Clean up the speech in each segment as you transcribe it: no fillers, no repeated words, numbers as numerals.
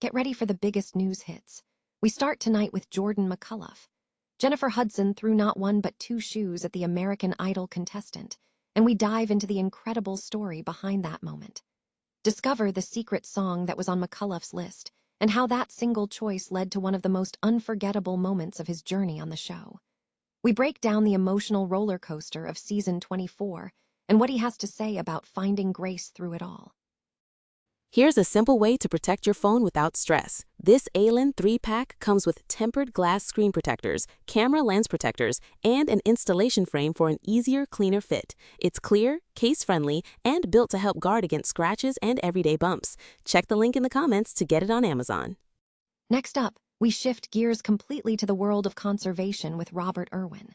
get ready for the biggest news hits. We start tonight with Jordan McCullough. Jennifer Hudson threw not one but two shoes at the American Idol contestant, and we dive into the incredible story behind that moment. Discover the secret song that was on McCullough's list, and how that single choice led to one of the most unforgettable moments of his journey on the show. We break down the emotional roller coaster of season 24 and what he has to say about finding grace through it all. Here's a simple way to protect your phone without stress. This Allen 3-pack comes with tempered glass screen protectors, camera lens protectors, and an installation frame for an easier, cleaner fit. It's clear, case-friendly, and built to help guard against scratches and everyday bumps. Check the link in the comments to get it on Amazon. Next up, we shift gears completely to the world of conservation with Robert Irwin.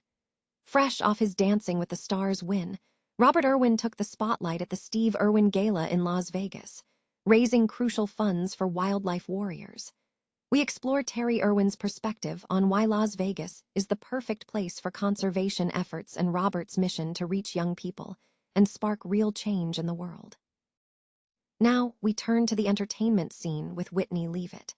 Fresh off his Dancing with the Stars win, Robert Irwin took the spotlight at the Steve Irwin Gala in Las Vegas, raising crucial funds for wildlife warriors. We explore Terry Irwin's perspective on why Las Vegas is the perfect place for conservation efforts and Robert's mission to reach young people and spark real change in the world. Now, we turn to the entertainment scene with Whitney Leavitt.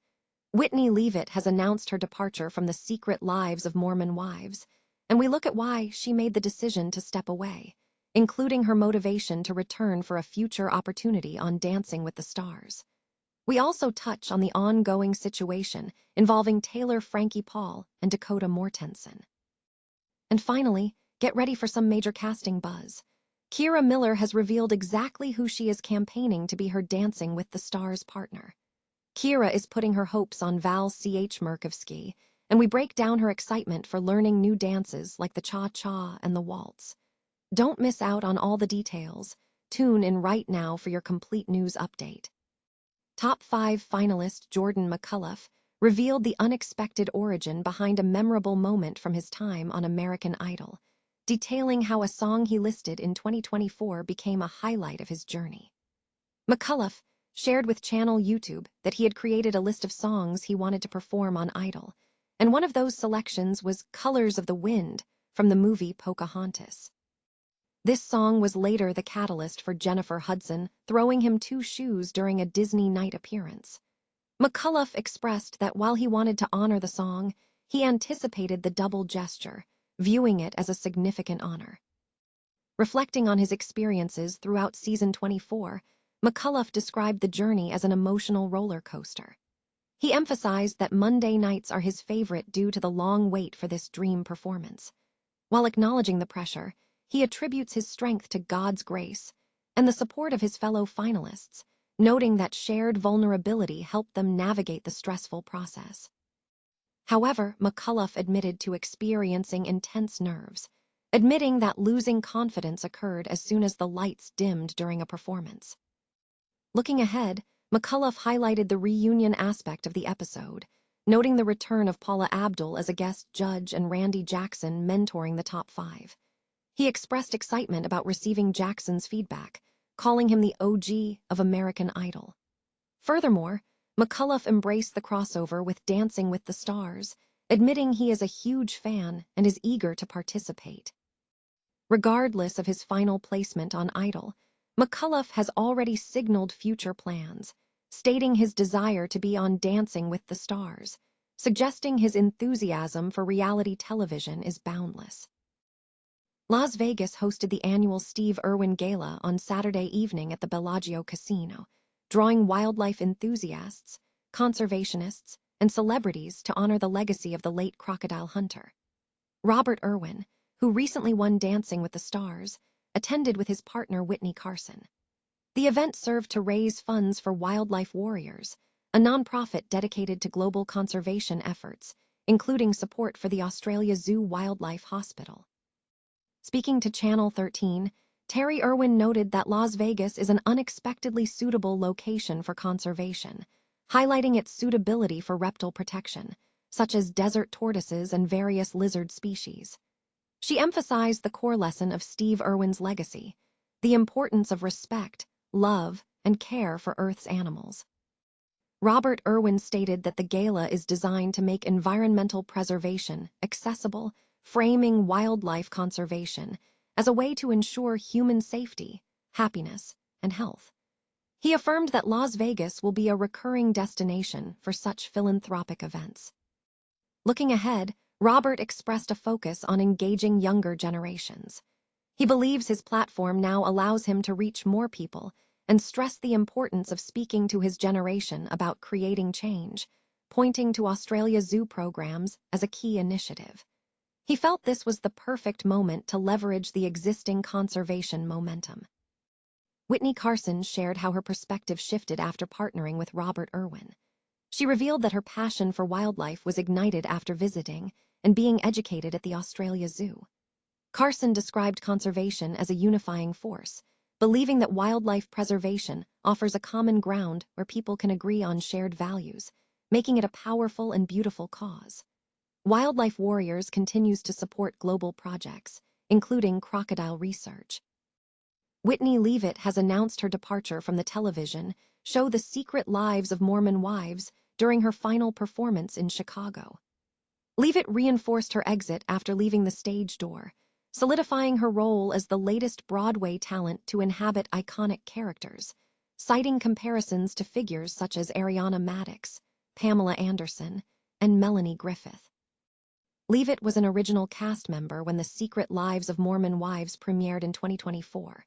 Whitney Leavitt has announced her departure from the secret lives of Mormon wives, and we look at why she made the decision to step away, including her motivation to return for a future opportunity on Dancing with the Stars. We also touch on the ongoing situation involving Taylor Frankie Paul and Dakota Mortensen. And finally, get ready for some major casting buzz. Ciara Miller has revealed exactly who she is campaigning to be her Dancing with the Stars partner. Ciara is putting her hopes on Val C.H. Murkowski, and we break down her excitement for learning new dances like the cha-cha and the waltz. Don't miss out on all the details. Tune in right now for your complete news update. Top 5 finalist Jordan McCullough revealed the unexpected origin behind a memorable moment from his time on American Idol, detailing how a song he listed in 2024 became a highlight of his journey. McCullough shared with Channel YouTube that he had created a list of songs he wanted to perform on Idol, and one of those selections was Colors of the Wind from the movie Pocahontas. This song was later the catalyst for Jennifer Hudson throwing him two shoes during a Disney night appearance. McCullough expressed that while he wanted to honor the song, he anticipated the double gesture, viewing it as a significant honor. Reflecting on his experiences throughout season 24, McCullough described the journey as an emotional roller coaster. He emphasized that Monday nights are his favorite due to the long wait for this dream performance. While acknowledging the pressure, he attributes his strength to God's grace and the support of his fellow finalists, noting that shared vulnerability helped them navigate the stressful process. However, McCullough admitted to experiencing intense nerves, admitting that losing confidence occurred as soon as the lights dimmed during a performance. Looking ahead, McCullough highlighted the reunion aspect of the episode, noting the return of Paula Abdul as a guest judge and Randy Jackson mentoring the top 5. He expressed excitement about receiving Jackson's feedback, calling him the OG of American Idol. Furthermore, McCullough embraced the crossover with Dancing with the Stars, admitting he is a huge fan and is eager to participate. Regardless of his final placement on Idol, McCullough has already signaled future plans, stating his desire to be on Dancing with the Stars, suggesting his enthusiasm for reality television is boundless. Las Vegas hosted the annual Steve Irwin Gala on Saturday evening at the Bellagio Casino, drawing wildlife enthusiasts, conservationists, and celebrities to honor the legacy of the late crocodile hunter. Robert Irwin, who recently won Dancing with the Stars, attended with his partner Whitney Carson. The event served to raise funds for Wildlife Warriors, a nonprofit dedicated to global conservation efforts, including support for the Australia Zoo Wildlife Hospital. Speaking to Channel 13, Terry Irwin noted that Las Vegas is an unexpectedly suitable location for conservation, highlighting its suitability for reptile protection, such as desert tortoises and various lizard species. She emphasized the core lesson of Steve Irwin's legacy, the importance of respect, love, and care for Earth's animals. Robert Irwin stated that the gala is designed to make environmental preservation accessible, framing wildlife conservation as a way to ensure human safety, happiness, and health. He affirmed that Las Vegas will be a recurring destination for such philanthropic events. Looking ahead, Robert expressed a focus on engaging younger generations. He believes his platform now allows him to reach more people and stressed the importance of speaking to his generation about creating change, pointing to Australia's zoo programs as a key initiative. He felt this was the perfect moment to leverage the existing conservation momentum. Whitney Carson shared how her perspective shifted after partnering with Robert Irwin. She revealed that her passion for wildlife was ignited after visiting and being educated at the Australia Zoo. Carson described conservation as a unifying force, believing that wildlife preservation offers a common ground where people can agree on shared values, making it a powerful and beautiful cause. Wildlife Warriors continues to support global projects, including crocodile research. Whitney Leavitt has announced her departure from the television show The Secret Lives of Mormon Wives during her final performance in Chicago. Leavitt reinforced her exit after leaving the stage door, solidifying her role as the latest Broadway talent to inhabit iconic characters, citing comparisons to figures such as Ariana Madix, Pamela Anderson, and Melanie Griffith. Leavitt was an original cast member when The Secret Lives of Mormon Wives premiered in 2024.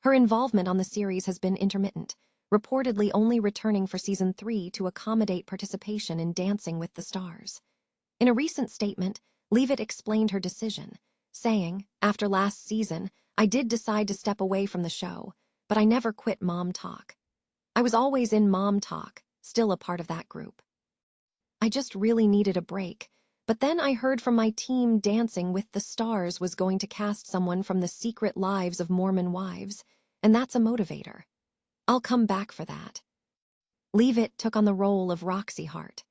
Her involvement on the series has been intermittent, reportedly only returning for season 3 to accommodate participation in Dancing with the Stars. In a recent statement, Leavitt explained her decision, saying, "After last season, I did decide to step away from the show, but I never quit Mom Talk. I was always in Mom Talk, still a part of that group. I just really needed a break, but then I heard from my team Dancing with the Stars was going to cast someone from The Secret Lives of Mormon Wives, and that's a motivator. I'll come back for that." Leavitt took on the role of Roxy Hart.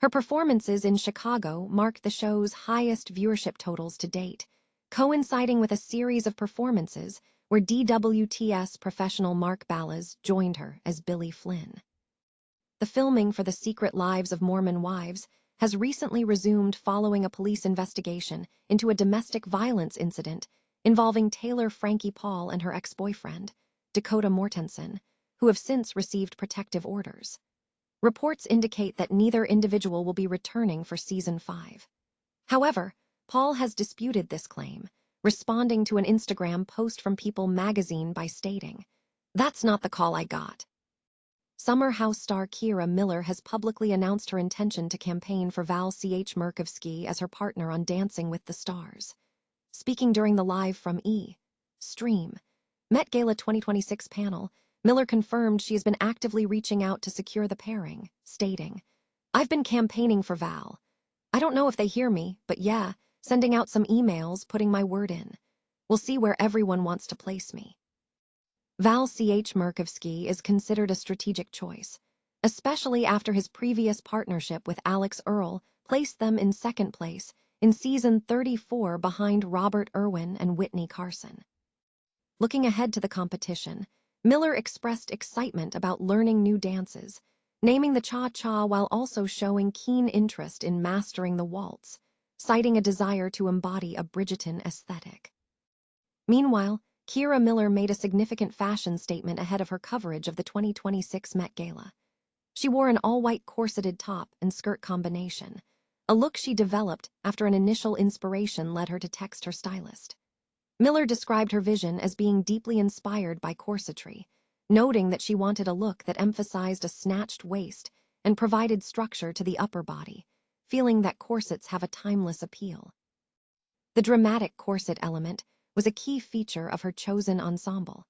Her performances in Chicago marked the show's highest viewership totals to date, coinciding with a series of performances where DWTS professional Mark Ballas joined her as Billy Flynn. The filming for The Secret Lives of Mormon Wives has recently resumed following a police investigation into a domestic violence incident involving Taylor Frankie Paul and her ex-boyfriend, Dakota Mortensen, who have since received protective orders. Reports indicate that neither individual will be returning for season 5. However, Paul has disputed this claim, responding to an Instagram post from People magazine by stating, "That's not the call I got." Summer House star Ciara Miller has publicly announced her intention to campaign for Val C.H. Murkowski as her partner on Dancing with the Stars. Speaking during the Live from Stream Met Gala 2026 panel, Miller confirmed she has been actively reaching out to secure the pairing, stating, "I've been campaigning for Val. I don't know if they hear me, but yeah, sending out some emails, putting my word in. We'll see where everyone wants to place me." Val C.H. Murkowski is considered a strategic choice, especially after his previous partnership with Alex Earle placed them in second place in season 34 behind Robert Irwin and Whitney Carson. Looking ahead to the competition, Miller expressed excitement about learning new dances, naming the cha-cha while also showing keen interest in mastering the waltz, citing a desire to embody a Bridgerton aesthetic. Meanwhile, Ciara Miller made a significant fashion statement ahead of her coverage of the 2026 Met Gala. She wore an all-white corseted top and skirt combination, a look she developed after an initial inspiration led her to text her stylist. Miller described her vision as being deeply inspired by corsetry, noting that she wanted a look that emphasized a snatched waist and provided structure to the upper body, feeling that corsets have a timeless appeal. The dramatic corset element was a key feature of her chosen ensemble,